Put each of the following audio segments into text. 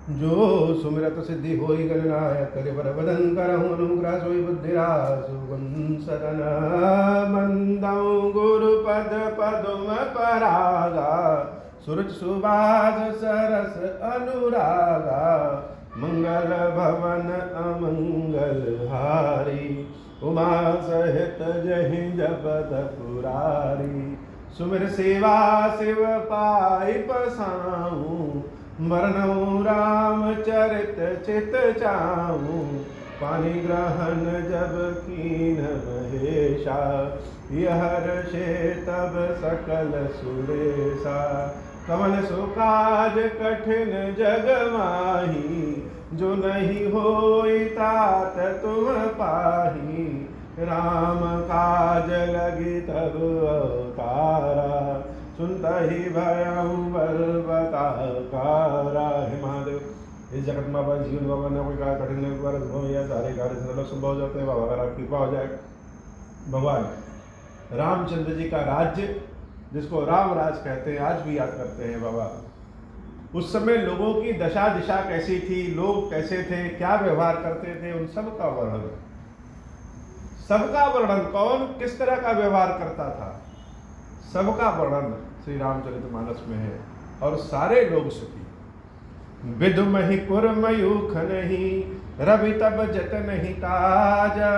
जो सुमिरत सिद्धि होई गणनायक बर बदन करहु अनुग्रह सोई बुद्धिरासु सदन बंदौ गुरु पद पदुम परागा सुरज सुबास सरस अनुरागा मंगल भवन अमंगल हारी उमा सहित जहि जपत पुरारी सुमिर सेवा शिव पाई पसाऊं मरनऊ रामचरित चित चाऊं पानी ग्रहण जब कीन महेशा यह हर्षे तब सकल सुरेशा कवन सुकाज कठिन जग माही जो नहीं होई तात तुम पाही राम काज लगी तब अवतारा सुनता ही भयंबर बताकारा। हे महादेव, इस जगत में अपन जीवन बाबा ने कोई कार्य कठिन पर हो या सारे कार्य सरल संभव हो जाते हैं बाबा, अगर आप कृपा हो जाए। भगवान रामचंद्र जी का राज्य जिसको राम राज कहते हैं आज भी याद करते हैं बाबा। उस समय लोगों की दशा दिशा कैसी थी, लोग कैसे थे, क्या व्यवहार करते थे, उन सब का वर्णन, सबका वर्णन, कौन किस तरह का व्यवहार करता था, सबका वर्णन श्री रामचरितमानस में है। और सारे लोग सुखी। विदुमहि पुर मयूख नहीं रवि तब जत नहीं ताजा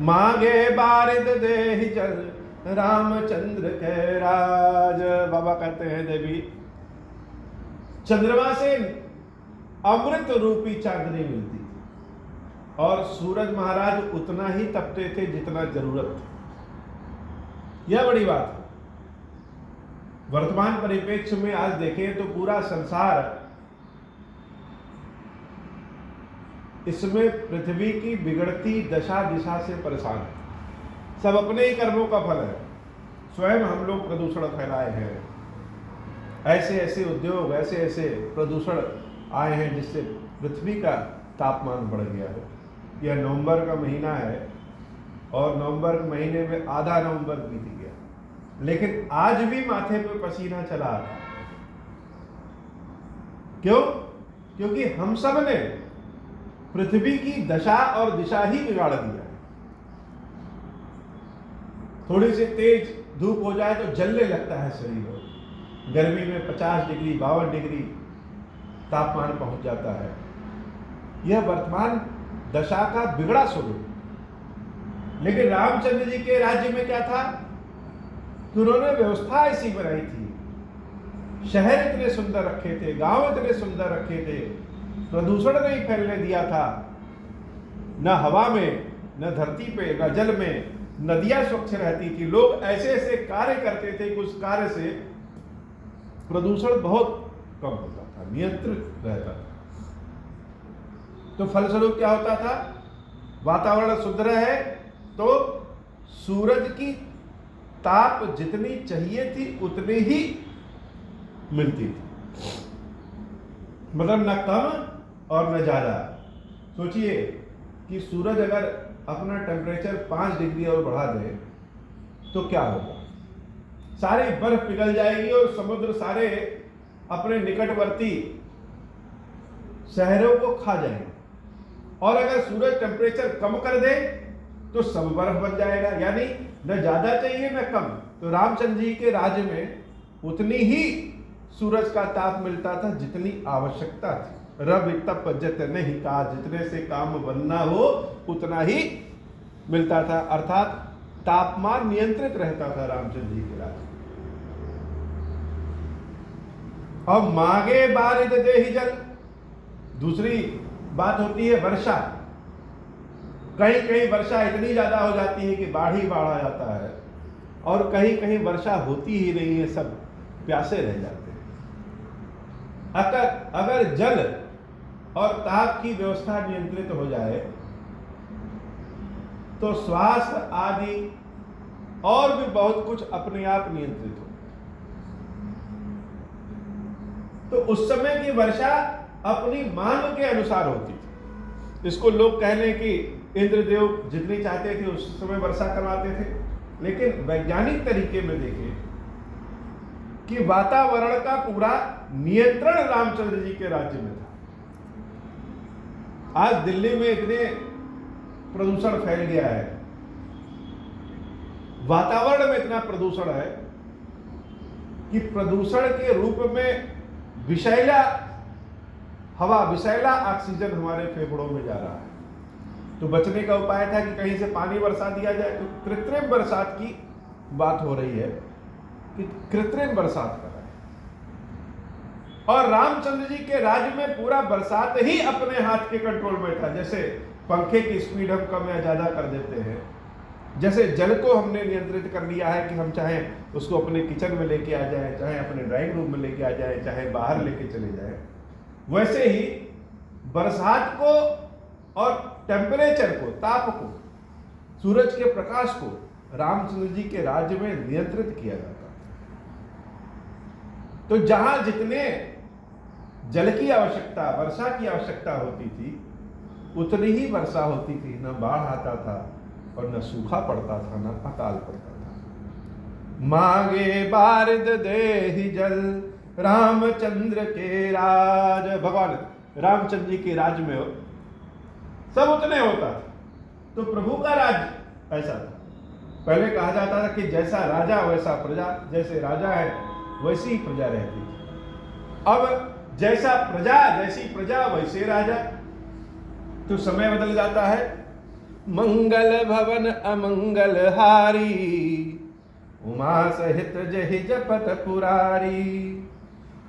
मांगे बारिद देहि जल रामचंद्र के राज। बाबा कहते हैं देवी चंद्रमा से अमृत रूपी चांदनी मिलती थी और सूरज महाराज उतना ही तपते थे जितना जरूरत थी। यह बड़ी बात है। वर्तमान परिप्रेक्ष्य में आज देखें तो पूरा संसार इसमें पृथ्वी की बिगड़ती दशा दिशा से परेशान है। सब अपने ही कर्मों का फल है। स्वयं हम लोग प्रदूषण फैलाए हैं, ऐसे ऐसे उद्योग, ऐसे ऐसे प्रदूषण आए हैं जिससे पृथ्वी का तापमान बढ़ गया है। यह नवंबर का महीना है और नवंबर के महीने में आधा नवंबर बीत गया, लेकिन आज भी माथे पे पसीना चला आ रहा। क्यों? क्योंकि हम सब ने पृथ्वी की दशा और दिशा ही बिगाड़ दिया है। थोड़ी सी तेज धूप हो जाए तो जलने लगता है शरीर। गर्मी में 50 डिग्री 52 डिग्री तापमान पहुंच जाता है। यह वर्तमान दशा का बिगड़ा स्वरूप। लेकिन रामचंद्र जी के राज्य में क्या था कि उन्होंने व्यवस्था ऐसी बनाई थी। शहर इतने सुंदर रखे थे, गांव इतने सुंदर रखे थे, प्रदूषण नहीं फैलने दिया था। न हवा में, न धरती पे, न जल में, नदियां स्वच्छ रहती थी। लोग ऐसे ऐसे कार्य करते थे कि उस कार्य से प्रदूषण बहुत कम होता था, नियंत्रित रहता था। तो फलस्वरूप क्या होता था? वातावरण शुद्ध रहे तो सूरज की ताप जितनी चाहिए थी उतनी ही मिलती थी, मतलब न कम और न ज्यादा। सोचिए कि सूरज अगर अपना टेम्परेचर 5 डिग्री और बढ़ा दे तो क्या होगा? सारी बर्फ पिघल जाएगी और समुद्र सारे अपने निकटवर्ती शहरों को खा जाएंगे। और अगर सूरज टेम्परेचर कम कर दे तो सब बर्फ बन जाएगा, यानी न ज्यादा चाहिए न कम। तो रामचंद्र जी के राज्य में उतनी ही सूरज का ताप मिलता था जितनी आवश्यकता थी। रवि तप जत नहीं काज, जितने से काम बनना हो उतना ही मिलता था, अर्थात तापमान नियंत्रित रहता था रामचंद्र जी के राज्य। अब मांगे बारिद देहि जल। दूसरी बात होती है वर्षा। कहीं कहीं वर्षा इतनी ज्यादा हो जाती है कि बाढ़ ही बाढ़ आ जाता है, और कहीं कहीं वर्षा होती ही नहीं है, सब प्यासे रह जाते हैं। अगर जल और ताप की व्यवस्था नियंत्रित हो जाए तो स्वास्थ्य आदि और भी बहुत कुछ अपने आप नियंत्रित हो। तो उस समय की वर्षा अपनी मांग के अनुसार होती थी। इसको लोग कह लें कि इंद्रदेव जितनी चाहते थे उस समय वर्षा करवाते थे, लेकिन वैज्ञानिक तरीके में देखें कि वातावरण का पूरा नियंत्रण रामचंद्र जी के राज्य में था। आज दिल्ली में इतने प्रदूषण फैल गया है, वातावरण में इतना प्रदूषण है कि प्रदूषण के रूप में विषैला हवा, विषैला ऑक्सीजन हमारे फेफड़ों में जा रहा है। तो बचने का उपाय था कि कहीं से पानी बरसा दिया जाए। तो कृत्रिम बरसात की बात हो रही है कि कृत्रिम बरसात कर रहे हैं, और रामचंद्र जी के राज्य में पूरा बरसात ही अपने हाथ के कंट्रोल में था। जैसे पंखे की स्पीड हम कम या ज्यादा कर देते हैं, जैसे जल को हमने नियंत्रित कर लिया है कि हम चाहे उसको अपने किचन में लेके आ जाए, चाहे अपने ड्राइंग रूम में लेके आ जाए, चाहे बाहर लेके चले जाए, वैसे ही बरसात को और टेम्परेचर को, ताप को, सूरज के प्रकाश को रामचंद्र जी के राज्य में नियंत्रित किया जाता था। तो जहां जितने जल की आवश्यकता, वर्षा की आवश्यकता होती थी, उतनी ही वर्षा होती थी। न बाढ़ आता था और न सूखा पड़ता था, न अकाल पड़ता था। मांगे बारिद देहि जल रामचंद्र के राज। भगवान रामचंद्र जी के राज में हो सब उतने होता था। तो प्रभु का राज ऐसा था। पहले कहा जाता था कि जैसा राजा वैसा प्रजा, जैसे राजा है वैसी ही प्रजा रहती थी। अब जैसा प्रजा, जैसी प्रजा वैसे राजा। तो समय बदल जाता है। मंगल भवन अमंगल हारी, उमा सहित जहि जपत पुरारी।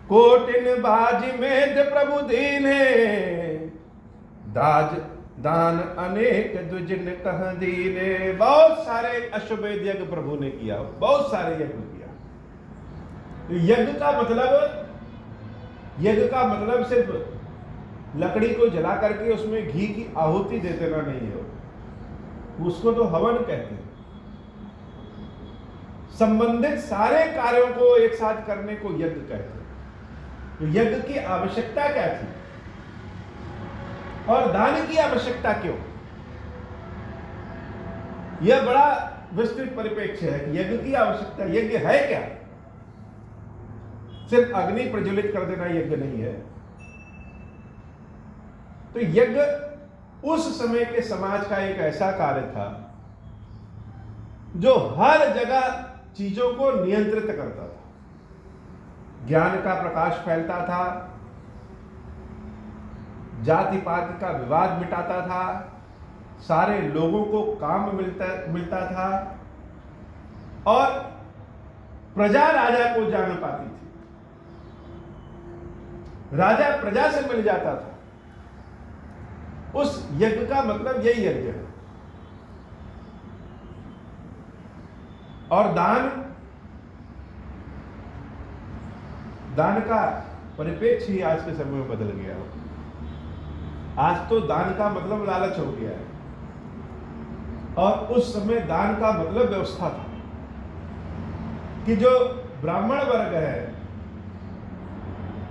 कोटिन बाज मेध प्रभु दीने, दाज दान अनेक दुजिन कह दीने। बहुत सारे अश्वमेध यज्ञ प्रभु ने किया, बहुत सारे यज्ञ किया। तो यज्ञ का मतलब सिर्फ लकड़ी को जला करके उसमें घी की आहुति दे देना नहीं है, उसको तो हवन कहते हैं। संबंधित सारे कार्यों को एक साथ करने को यज्ञ कहते हैं। तो यज्ञ की आवश्यकता क्या थी और दान की आवश्यकता क्यों? यह बड़ा विस्तृत परिप्रेक्ष्य है कि यज्ञ की आवश्यकता, यज्ञ है क्या? सिर्फ अग्नि प्रज्वलित कर देना यज्ञ नहीं है। तो यज्ञ उस समय के समाज का एक ऐसा कार्य था जो हर जगह चीजों को नियंत्रित करता था। ज्ञान का प्रकाश फैलता था, जाति पाति का विवाद मिटाता था, सारे लोगों को काम मिलता था और प्रजा राजा को जान पाती थी, राजा प्रजा से मिल जाता था। उस यज्ञ का मतलब यही यज्ञ है। और दान का परिप्रेक्ष्य ही आज के समय में बदल गया। आज तो दान का मतलब लालच हो गया है, और उस समय दान का मतलब व्यवस्था था कि जो ब्राह्मण वर्ग है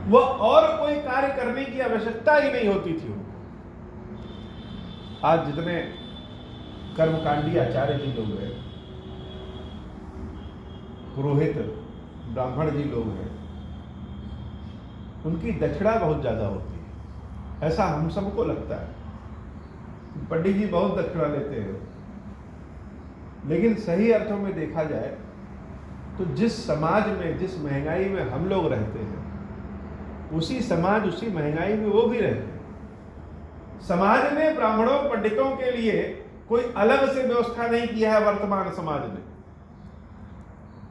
वह और कोई कार्य करने की आवश्यकता ही नहीं होती थी। आज जितने कर्मकांडी आचार्य जी लोग हैं, पुरोहित ब्राह्मण जी लोग हैं, उनकी दक्षिणा बहुत ज्यादा होती है, ऐसा हम सबको लगता है। पंडित जी बहुत दक्षिणा लेते हैं, लेकिन सही अर्थों में देखा जाए तो जिस समाज में, जिस महंगाई में हम लोग रहते हैं, उसी समाज, उसी महंगाई में वो भी रहते हैं। समाज ने ब्राह्मणों पंडितों के लिए कोई अलग से व्यवस्था नहीं किया है वर्तमान समाज में।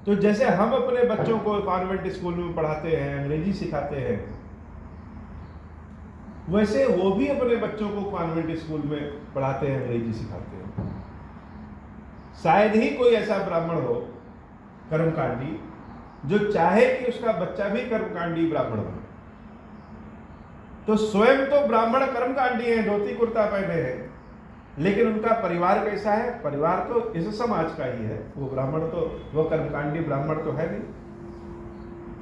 तो जैसे हम अपने बच्चों को कॉन्वेंट स्कूल में पढ़ाते हैं, अंग्रेजी सिखाते हैं, वैसे वो भी अपने बच्चों को कॉन्वेंट स्कूल में पढ़ाते हैं, अंग्रेजी सिखाते हैं। शायद ही कोई ऐसा ब्राह्मण हो कर्मकांडी जो चाहे कि उसका बच्चा भी कर्मकांडी ब्राह्मण बने। तो स्वयं तो ब्राह्मण कर्मकांडी हैं, धोती कुर्ता पहने हैं, लेकिन उनका परिवार कैसा है? परिवार तो इस समाज का ही है, वो ब्राह्मण तो, वो कर्मकांडी ब्राह्मण तो है नहीं।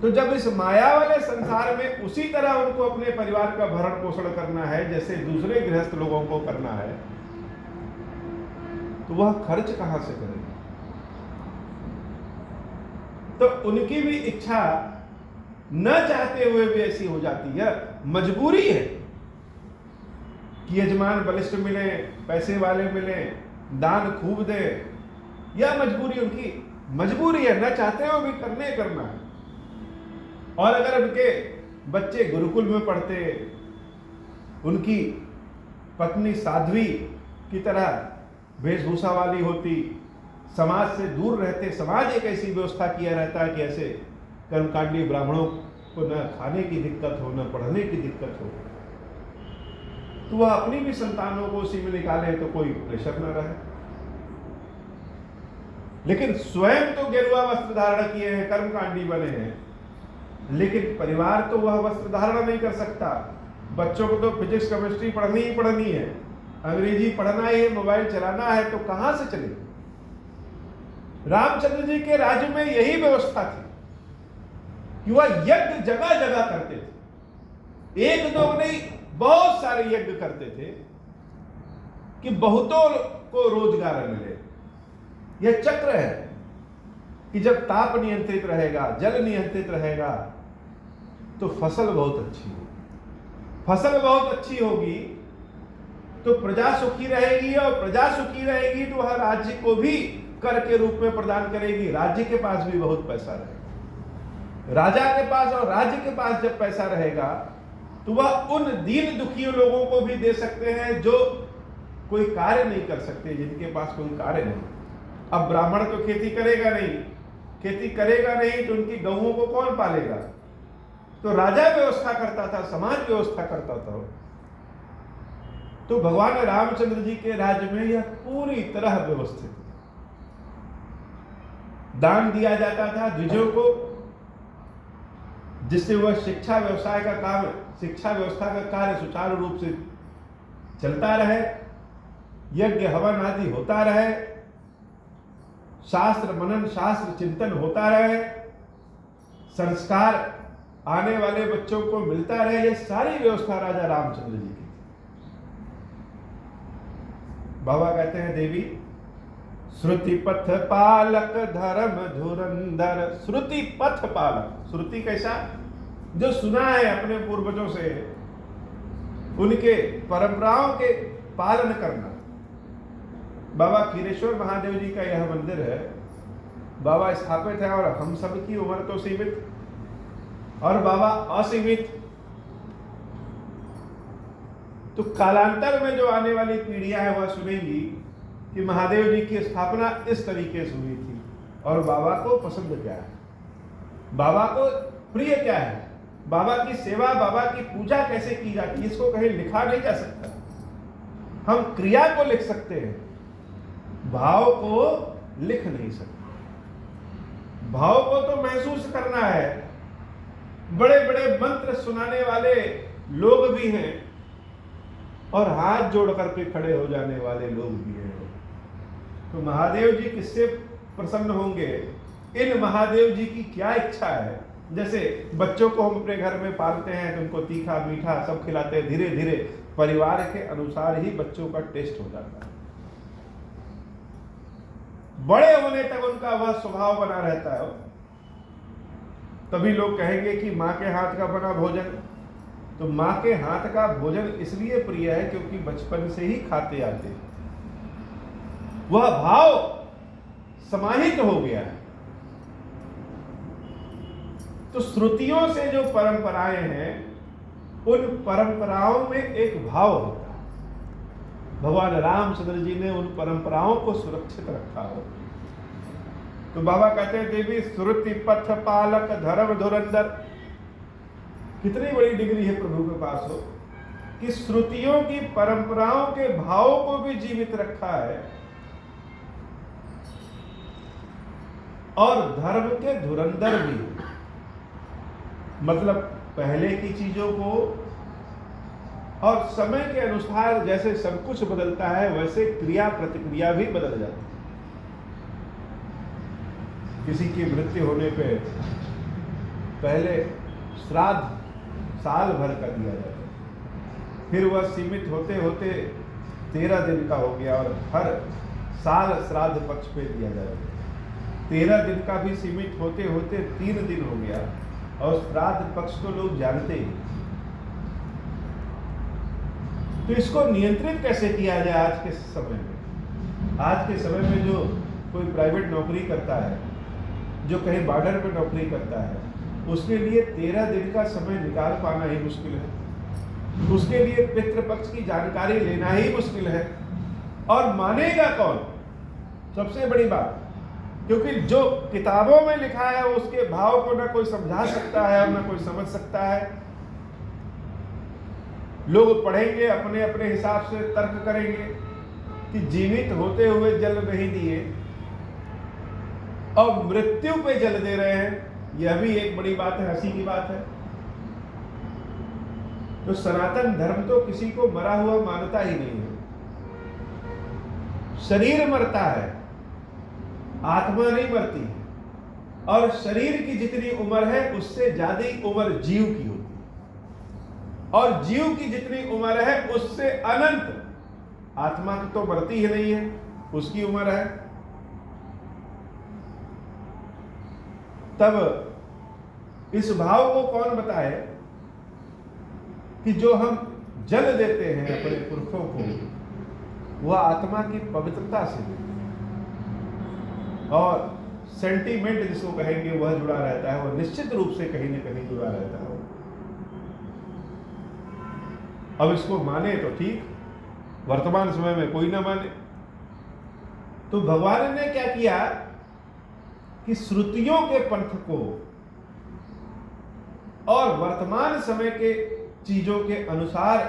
तो जब इस माया वाले संसार में उसी तरह उनको अपने परिवार का भरण पोषण करना है जैसे दूसरे गृहस्थ लोगों को करना है, तो वह खर्च कहां से करेगा? तो उनकी भी इच्छा न चाहते हुए भी ऐसी हो जाती है। मजबूरी है कि यजमान बलिष्ठ मिले, पैसे वाले मिले, दान खूब दे, यह मजबूरी उनकी मजबूरी है, न चाहते हुए भी करना है। और अगर उनके बच्चे गुरुकुल में पढ़ते, उनकी पत्नी साध्वी की तरह वेशभूषा वाली होती, समाज से दूर रहते, समाज एक ऐसी व्यवस्था किया रहता है कि ऐसे कर्मकांडी ब्राह्मणों को न खाने की दिक्कत हो, न पढ़ने की दिक्कत हो, तो वह अपनी भी संतानों को उसी में निकाले तो कोई प्रेशर न रहे। लेकिन स्वयं तो गेरुआ वस्त्र धारण किए हैं, कर्मकांडी बने हैं, लेकिन परिवार तो वह वस्त्र धारण नहीं कर सकता। बच्चों को तो फिजिक्स केमिस्ट्री पढ़नी ही पढ़नी है, अंग्रेजी पढ़ना ही है, मोबाइल चलाना है, तो कहां से चले। रामचंद्र जी के राज्य में यही व्यवस्था थी कि वह यज्ञ जगह जगह करते थे, एक दो नहीं बहुत सारे यज्ञ करते थे कि बहुतों को रोजगार मिले। यह चक्र है कि जब ताप नियंत्रित रहेगा, जल नियंत्रित रहेगा, तो फसल बहुत अच्छी होगी। फसल बहुत अच्छी होगी तो प्रजा सुखी रहेगी, और प्रजा सुखी रहेगी तो वह राज्य को भी कर के रूप में प्रदान करेगी। राज्य के पास भी बहुत पैसा रहेगा, राजा के पास और राज्य के पास जब पैसा रहेगा तो वह उन दीन दुखी लोगों को भी दे सकते हैं जो कोई कार्य नहीं कर सकते, जिनके पास कोई कार्य नहीं। अब ब्राह्मण तो खेती करेगा नहीं, खेती करेगा नहीं तो उनकी गऊओं को कौन पालेगा। तो राजा व्यवस्था करता था, समाज व्यवस्था करता था। तो भगवान रामचंद्र जी के राज्य में यह पूरी तरह व्यवस्थित। दान दिया जाता था द्विजों को, जिससे वह शिक्षा व्यवसाय का काम, शिक्षा व्यवस्था का कार्य सुचारू रूप से चलता रहे, यज्ञ हवन आदि होता रहे, शास्त्र मनन शास्त्र चिंतन होता रहे, संस्कार आने वाले बच्चों को मिलता रहे। यह सारी व्यवस्था राजा रामचंद्र जी की। बाबा कहते हैं देवी श्रुति पथ पालक धर्म धुरंधर। श्रुति पथ पालक, श्रुति कैसा, जो सुना है अपने पूर्वजों से, उनके परंपराओं के पालन करना। बाबा खीरेश्वर महादेव जी का यह मंदिर है, बाबा स्थापित है, और हम सब की उम्र तो सीमित और बाबा असीमित। तो कालांतर में जो आने वाली पीढ़ियां हैं वह सुनेंगी कि महादेव जी की स्थापना इस तरीके से हुई थी, और बाबा को पसंद क्या है, बाबा को प्रिय क्या है, बाबा की सेवा, बाबा की पूजा कैसे की जाती है। इसको कहीं लिखा नहीं जा सकता। हम क्रिया को लिख सकते हैं, भाव को लिख नहीं सकते। भाव को तो महसूस करना है। बड़े बड़े मंत्र सुनाने वाले लोग भी हैं और हाथ जोड़ करके खड़े हो जाने वाले लोग भी हैं। तो महादेव जी किससे प्रसन्न होंगे, इन महादेव जी की क्या इच्छा है। जैसे बच्चों को हम अपने घर में पालते हैं तो उनको तीखा मीठा सब खिलाते हैं, धीरे धीरे परिवार के अनुसार ही बच्चों का टेस्ट हो जाता है। बड़े होने तक उनका वह स्वभाव बना रहता है। तभी लोग कहेंगे कि माँ के हाथ का बना भोजन, तो माँ के हाथ का भोजन इसलिए प्रिय है क्योंकि बचपन से ही खाते आते, वह भाव समाहित हो गया है। तो श्रुतियों से जो परंपराएं हैं, उन परंपराओं में एक भाव होता है। भगवान रामचंद्र जी ने उन परंपराओं को सुरक्षित रखा हो। तो बाबा कहते हैं देवी श्रुति पथ पालक धर्म धुरंधर। कितनी बड़ी डिग्री है प्रभु के पास हो कि श्रुतियों की परंपराओं के भावों को भी जीवित रखा है, और धर्म के धुरंधर भी, मतलब पहले की चीजों को, और समय के अनुसार जैसे सब कुछ बदलता है वैसे क्रिया प्रतिक्रिया भी बदल जाती है। किसी की मृत्यु होने पे पहले श्राद्ध साल भर का दिया जाता है, फिर वह सीमित होते होते 13 दिन का हो गया और हर साल श्राद्ध पक्ष पे दिया जाता है। 13 दिन का भी सीमित होते होते 3 दिन हो गया, और श्राद्ध पक्ष तो लोग जानते ही। तो इसको नियंत्रित कैसे किया जाए आज के समय में? आज के समय में जो कोई प्राइवेट नौकरी करता है, जो कहीं बॉर्डर पे नौकरी करता है, उसके लिए 13 दिन का समय निकाल पाना ही मुश्किल है। उसके लिए पितृपक्ष की जानकारी लेना ही मुश्किल है। और मानेगा कौन? सबसे बड़ी बात, क्योंकि जो किताबों में लिखा है उसके भाव को ना कोई समझा सकता है और ना कोई समझ सकता है। लोग पढ़ेंगे, अपने अपने हिसाब से तर्क करेंगे कि जीवित होते हुए जल नहीं दिए और मृत्यु पे जल दे रहे हैं। यह भी एक बड़ी बात है, हंसी की बात है। तो सनातन धर्म तो किसी को मरा हुआ मानता ही नहीं है। शरीर मरता है, आत्मा नहीं मरती है। और शरीर की जितनी उम्र है उससे ज्यादा उम्र जीव की होती है, और जीव की जितनी उम्र है उससे अनंत। आत्मा तो मरती ही नहीं है, उसकी उम्र है। तब इस भाव को कौन बताए कि जो हम जल देते हैं अपने पुरखों को, वह आत्मा की पवित्रता से और सेंटीमेंट जिसको कहेंगे वह जुड़ा रहता है, वह निश्चित रूप से कहीं न कहीं जुड़ा रहता है। अब इसको माने तो ठीक, वर्तमान समय में कोई ना माने। तो भगवान ने क्या किया कि श्रुतियों के पंथ को और वर्तमान समय के चीजों के अनुसार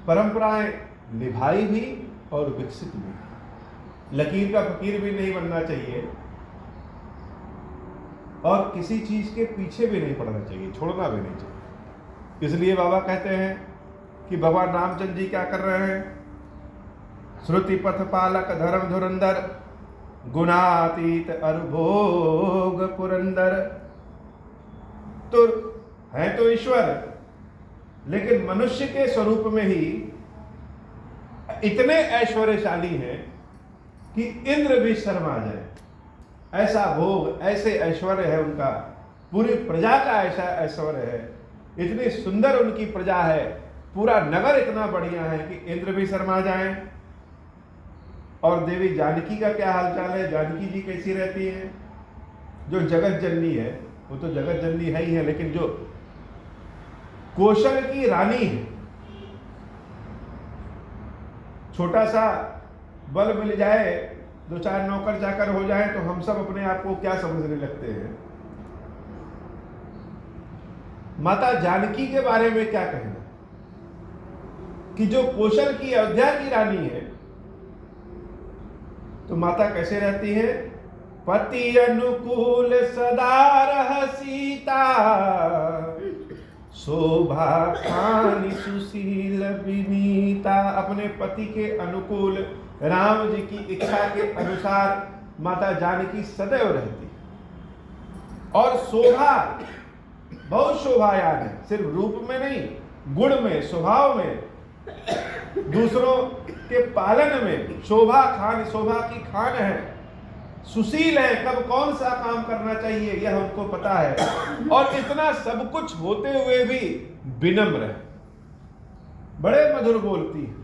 परंपराएं निभाई भी और विकसित भी। लकीर का फकीर भी नहीं बनना चाहिए और किसी चीज के पीछे भी नहीं पड़ना चाहिए, छोड़ना भी नहीं चाहिए। इसलिए बाबा कहते हैं कि भगवान रामचंद्र जी क्या कर रहे हैं? श्रुति पथ पालक धर्म धुरंधर, गुणातीत अरुभोग पुरंदर। तो है तो ईश्वर, लेकिन मनुष्य के स्वरूप में ही इतने ऐश्वर्यशाली हैं कि इंद्र भी शर्मा जाए। ऐसा भोग, ऐसे ऐश्वर्य है उनका, पूरी प्रजा का ऐसा ऐश्वर्य है, इतनी सुंदर उनकी प्रजा है, पूरा नगर इतना बढ़िया है कि इंद्र भी शर्मा जाए। और देवी जानकी का क्या हालचाल है? जानकी जी कैसी रहती है? जो जगत जननी है, वो तो जगत जननी है ही है, लेकिन जो कौशल की रानी है, छोटा सा बल मिल जाए, 2-4 नौकर चाकर हो जाए तो हम सब अपने आप को क्या समझने लगते हैं। माता जानकी के बारे में क्या कहना कि जो कौशल की, अयोध्या की रानी है, तो माता कैसे रहती है? पति अनुकूल सदा रह सीता, शोभा खानी सुशील विनीता। अपने पति के अनुकूल, राम जी की इच्छा के अनुसार माता जानकी सदैव रहती है। और शोभा, बहुत शोभायान है, सिर्फ रूप में नहीं, गुण में, स्वभाव में, दूसरों के पालन में। शोभा खान, शोभा की खान है, सुशील है, कब कौन सा काम करना चाहिए यह उनको पता है। और इतना सब कुछ होते हुए भी विनम्र है, बड़े मधुर बोलती है,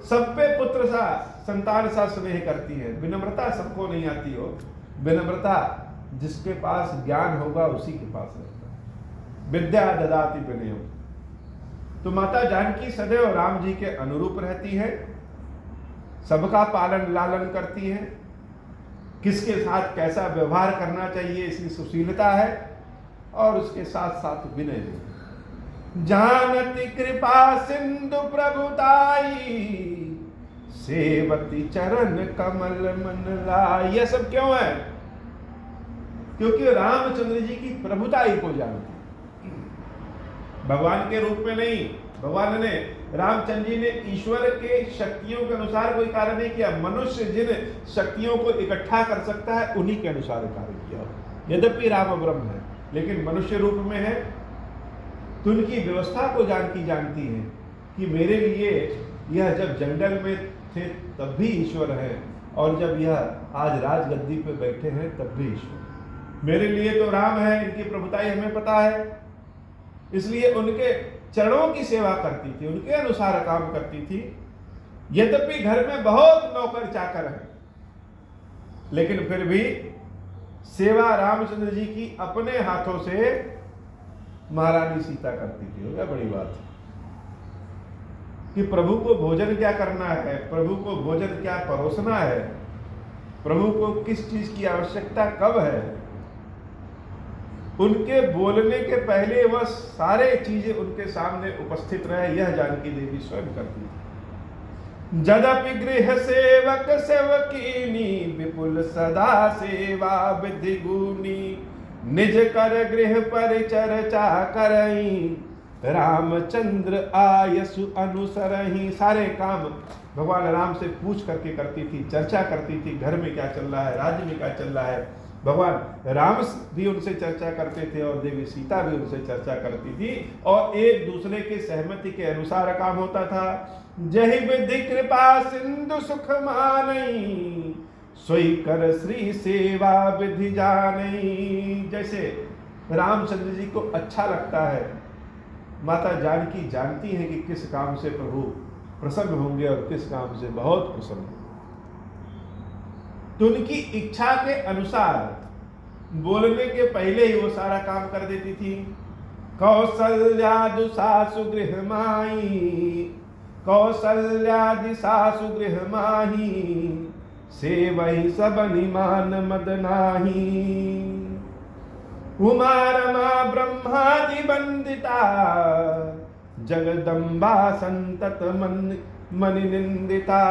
सब पे पुत्र सा, संतान सा स्नेह करती है। विनम्रता सबको नहीं आती हो, विनम्रता जिसके पास ज्ञान होगा उसी के पास रहता है। विद्या ददाति विनयम। तो माता जानकी सदैव राम जी के अनुरूप रहती है, सबका पालन लालन करती है, किसके साथ कैसा व्यवहार करना चाहिए इसकी सुशीलता है, और उसके साथ साथ विनय भी। जानती कृपा सिंधु प्रभुताई, सेवती चरण कमल मन लाई। यह सब क्यों है? क्योंकि रामचंद्र जी की प्रभुताई को जानती, भगवान के रूप में नहीं। भगवान ने, रामचंद्र जी ने ईश्वर के शक्तियों के अनुसार कोई कार्य नहीं किया। मनुष्य जिन शक्तियों को इकट्ठा कर सकता है उन्हीं के अनुसार कार्य किया। यद्यपि राम ब्रह्म है, लेकिन मनुष्य रूप में है, तो उनकी व्यवस्था को जानती है कि मेरे लिए यह जब जंगल में थे तब भी ईश्वर है, और जब यह आज राजगद्दी पे बैठे हैं तब भी ईश्वर। मेरे लिए तो राम है, इनकी प्रभुताई हमें पता है, इसलिए उनके चरणों की सेवा करती थी, उनके अनुसार काम करती थी। यद्यपि घर में बहुत नौकर चाकर हैं, लेकिन फिर भी सेवा रामचंद्र जी की अपने हाथों से महारानी सीता करती थी। हो गया बड़ी बात कि प्रभु को भोजन क्या करना है, प्रभु को भोजन क्या परोसना है, प्रभु को किस चीज की आवश्यकता कब है, उनके बोलने के पहले वह सारे चीजें उनके सामने उपस्थित रहे, यह जानकी देवी स्वयं करती थी। जदपि गृह सेवक सेवकीनी विपुल सदा सेवा विधि गुनी, निज कर गृह परिचर्चा करई, रामचंद्र आयसु अनुसरही। सारे काम भगवान राम से पूछ करके करती थी, चर्चा करती थी, घर में क्या चल रहा है, राज्य में क्या चल रहा है। भगवान राम भी उनसे चर्चा करते थे और देवी सीता भी उनसे चर्चा करती थी, और एक दूसरे के सहमति के अनुसार काम होता था। जहि विधि कृपा सिंधु सुख मानई, सोई कर श्री सेवा विधि जानई। जैसे रामचंद्र जी को अच्छा लगता है, माता जानकी जानती है कि किस काम से प्रभु प्रसन्न होंगे और किस काम से बहुत प्रसन्न होंगे, तो उनकी इच्छा के अनुसार बोलने के पहले ही वो सारा काम कर देती थी। कौशल्यादि सासु गृह माही, कौशल्यादि सासु गृह माही, सेवहि सब निमान मद नाही। उमा रमा ब्रह्मादि वंदिता, जगदम्बा संतत मनि निंदिता।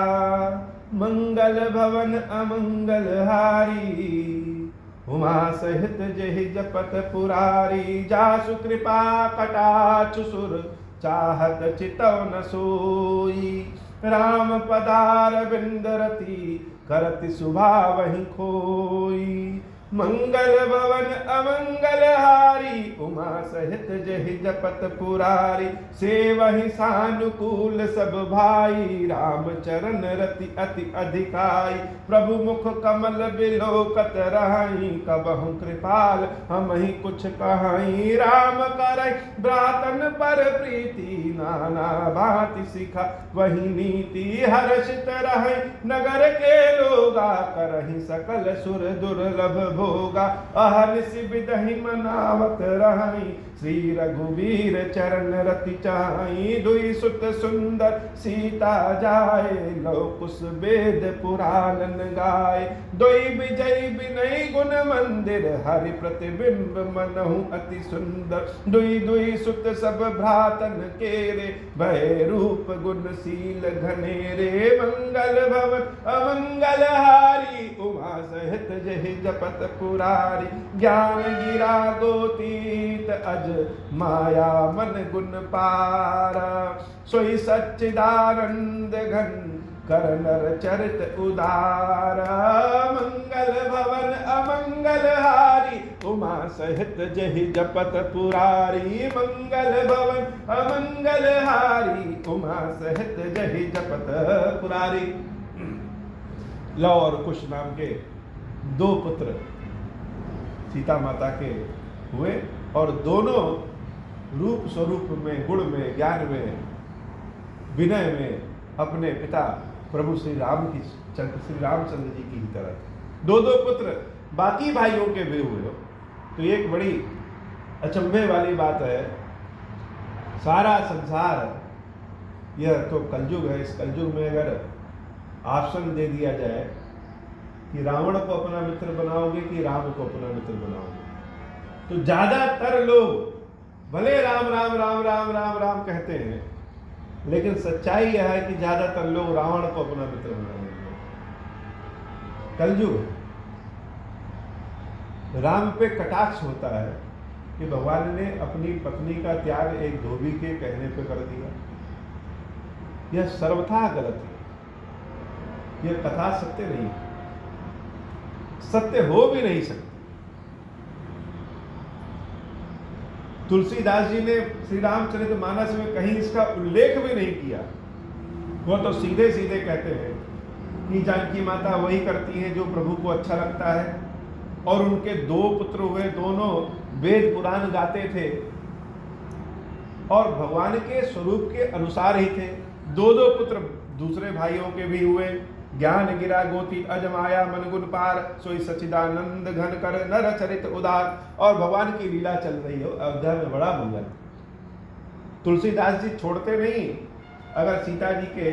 मंगल भवन अमंगल हारी, उमा सहित जहि जपत पुरारी। जासु कृपा कटाक्ष सुर, चाहत चितव न सोई। राम पदार बिंदरती, करति सुभावहि खोई। मंगल भवन अमंगल हारी, उमा सहित जहि जपत पुरारी। सेवहि सानुकूल सब भाई, राम चरण रति अति अधिकाई। प्रभु मुख कमल बिलोकत रहाई, कबहु कृपाल हम ही कुछ कहाई। राम करई भ्रातन पर प्रीति, नाना भांति सिखा वही नीति। हर्षित रहै नगर के लोगा, करहि सकल सुर दुर्लभ भोगा। अहर्षि विदहि मनावत रहाई, श्री रघुवीर चरण रति चाहि। दुई सुत सुंदर सीता जाए, लो कुश वेद पुराणन गाए। दुई विजय विनय गुण मंदिर, हरि प्रतिबिंब मनहु अति सुंदर। दुई दुई सुत सब भ्रातन केरे, भय रूप गुणशील घनेरे। मंगल भवन अमंगल हारी, उमा सहित जहि जपत पुरारी। ज्ञान गिरा गोतीत अज, माया मन गुण पारा। सोई सच्चिदानंद घन, कर नर चरित उदारा। मंगल भवन अमंगल हारी, उमा सहित जहि जपत पुरारी। मंगल भवन अमंगल हारी, उमा सहित जहि जपत पुरारी। लव और कुश नाम के दो पुत्र सीता माता के हुए, और दोनों रूप स्वरूप में, गुण में, ज्ञान में, विनय में अपने पिता प्रभु श्री रामचंद्र जी की ही तरह थे। दो दो पुत्र बाकी भाइयों के भी हुए। तो एक बड़ी अचंभे वाली बात है, सारा संसार यह तो कलयुग है, इस कलयुग में अगर ऑप्शन दे दिया जाए कि रावण को अपना मित्र बनाओगे कि राम को अपना मित्र बनाओगे, तो ज्यादातर लोग भले राम राम राम राम राम राम कहते हैं, लेकिन सच्चाई यह है कि ज्यादातर लोग रावण को अपना मित्र बना लेंगे। कलयुग है। राम पे कटाक्ष होता है कि भगवान ने अपनी पत्नी का त्याग एक धोबी के कहने पे कर दिया। यह सर्वथा गलत है, यह कथा सत्य नहीं है, सत्य हो भी नहीं सकती। तुलसीदास जी ने श्री रामचरितमानस में कहीं इसका उल्लेख भी नहीं किया। वो तो सीधे सीधे कहते हैं कि जानकी माता वही करती हैं जो प्रभु को अच्छा लगता है। और उनके 2 पुत्र हुए, दोनों वेद पुराण गाते थे और भगवान के स्वरूप के अनुसार ही थे। 2 पुत्र दूसरे भाइयों के भी हुए। ज्ञान गिरा गोती अजमाया मन गुण पार, सोई सचिदानंद घन कर नर चरित उदार। और भगवान की लीला चल रही है अयोध्या में, बड़ा मंगल। तुलसीदास जी छोड़ते नहीं अगर सीता जी के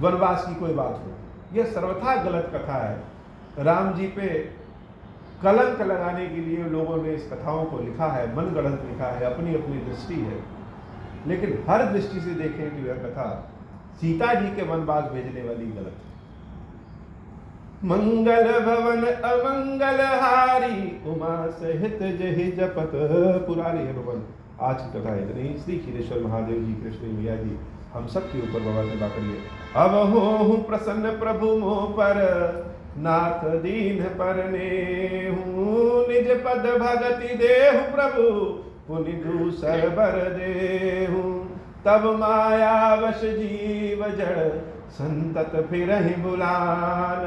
वनवास की कोई बात हो। यह सर्वथा गलत कथा है। राम जी पे कलंक लगाने के लिए लोगों ने इस कथाओं को लिखा है, मनगढ़ंत लिखा है, अपनी अपनी दृष्टि है। लेकिन हर दृष्टि से देखें तो यह कथा सीता जी के वनवास भेजने वाली गलत है। मंगल भवन अमंगल हारी, उमा सहित जहि जपत पुरारी। है भवन, आज की कथा इतनी। श्री क्षीरेश्वर महादेव जी, कृष्ण मैया जी, हम सब के ऊपर बाबा कृपा करिए। अब हो प्रसन्न प्रभु मोह पर, नाथ दीन परने हूँ। निज पद भगति देहु प्रभु, पुनि दूसर बर देहु। तब माया वश जीव जड़, संतत फिरहि बुलान।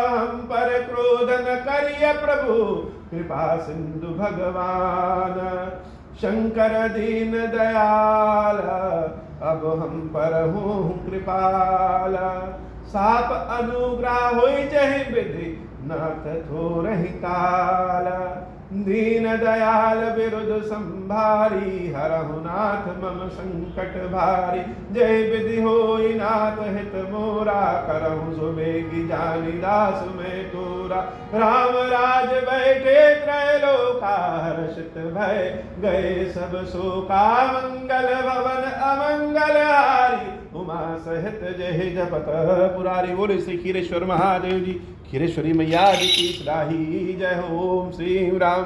हम पर क्रोध न करिय प्रभु, कृपा सिंधु भगवान। शंकर दीन दयाल, अब हम पर हूँ कृपाल। साप अनुग्रह होई जहि विधि, नाथ थोरहि काल। दीन दयाल विरुद्ध संभारी, हरहु नाथ मम संकट भारी। जय विधि होई नाथ हित मोरा, करहु सुबेगी जानी दास में तोरा। राम राज बैठे त्रैलोका, हर्षित भय गए सब शोका। मंगल भवन अमंगल हारी, उमा सहित जय जपत पुरारी। बोले श्री क्षीरेश्वर महादेव जी, क्षीरेश्वरी मैया जी की सराही जय। ओम श्री राम।